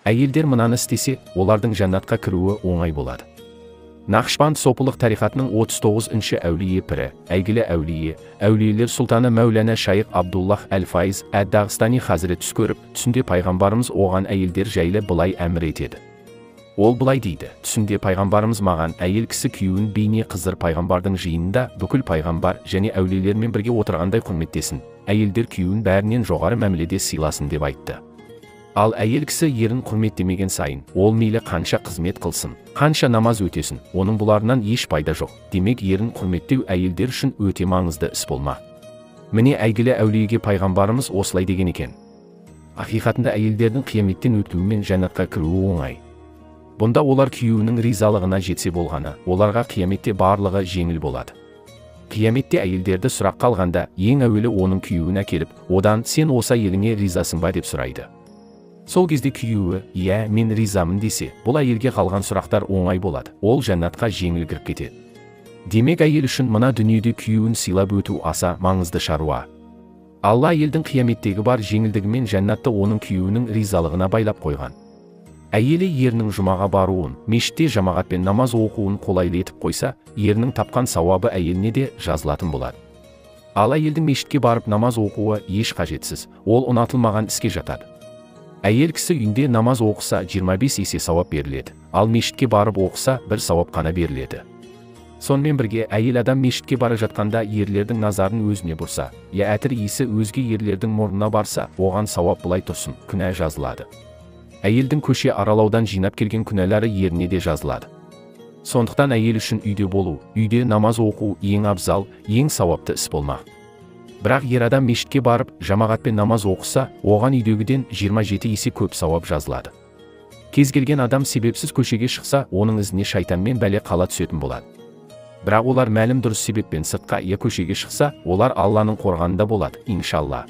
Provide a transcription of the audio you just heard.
Әйелдер мынаны істесе, олардың жәннатқа кіруі оңай болады. Нақшбанд сопылық тарихатының 39-ші әулие пірі, әйгілі әулие, әулиелер сұлтаны Мәулана Шайх Абдуллах Әл-Файз әд-Дағыстани хазірет түс көріп, түсінде пайғамбарымыз оған әйелдер жайлы былай әмір етеді. Ол былай дейді: түсінде пайғамбарымыз маған әйел кісі күйеуін бейне қызыр пайғамбардың жиынында бүкіл пайғамбар және әулиелермен бірге отырғандай құрметтесін, әйелдер күйеуін бәрінен жоғары мәміледе сыйласын деп айтты. Ал әйел кісі ерін құрметтемеген сайын, ол мейлі қанша қызмет қылсын, қанша намаз өтесін, оның бұларынан еш пайда жоқ. Демек, ерін құрметтеу әйелдер үшін өте маңызды іс болмақ. Міне әйгілі әулиеге пайғамбарымыз осылай деген екен: ақиқатында әйелдердің қияметтен өтуімен жәннатқа кіруі оңай. Бұнда олар күйеуінің ризалығына жетсе болғаны, оларға қияметте барлығы жеңіл болады. Қияметте әйелдерді сұрақ қалғанда, ең әуелі оның күйеуін әкеліп, одан сен осы әйеліңе ризасың ба деп сұрайды. Сол кезде күйеуі, иә, мен ризамын десе, бұл әйелге қалған сұрақтар оңай болады, ол жәннатқа жеңіл кіріп кетеді. Демек, әйел үшін мына дүниеде күйеуін сыйлап өту аса маңызды шаруа. Алла әйелдің қияметтегі бар жеңілдігімен жәннатты оның күйеуінің ризалығына байлап қойған. Әйелі ерінің жұмаға баруын, мешітте жамағатпен намаз оқуын қолайлы етіп қойса, ерінің тапқан сауабы әйеліне де жазылатын болады. Ал әйелдің мешітке барып намаз оқуы еш қажетсіз, ол ұнатылмаған іске жатады. Әйел кісі үйінде намаз оқыса 25 есе сауап беріледі, ал мешітке барып оқыса бір сауап қана беріледі. Сонымен бірге, әйел адам мешітке бара жатқанда ерлердің назарын өзіне бұрса, я әтір иісі өзге ерлердің мұрнына барса, оған сауап былай тұрсын, күнә жазылады. Әйелдің көше аралаудан жинап келген күнәлары еріне де жазылады. Сондықтан әйел үшін үйде болу, үйде намаз оқу ең абзал, ең сауапты іс болмақ. Бірақ ер адам мешітке барып, жамағатпен намаз оқыса, оған үйдегіден 27 есе көп сауап жазылады. Кез келген адам себепсіз көшеге шықса, оның ізіне шайтанмен бәле қала түсетін болады. Бірақ олар мәлім дұрыс себеппен сыртқа я көшеге шықса, олар Алланың қорғанында болады, иншалла.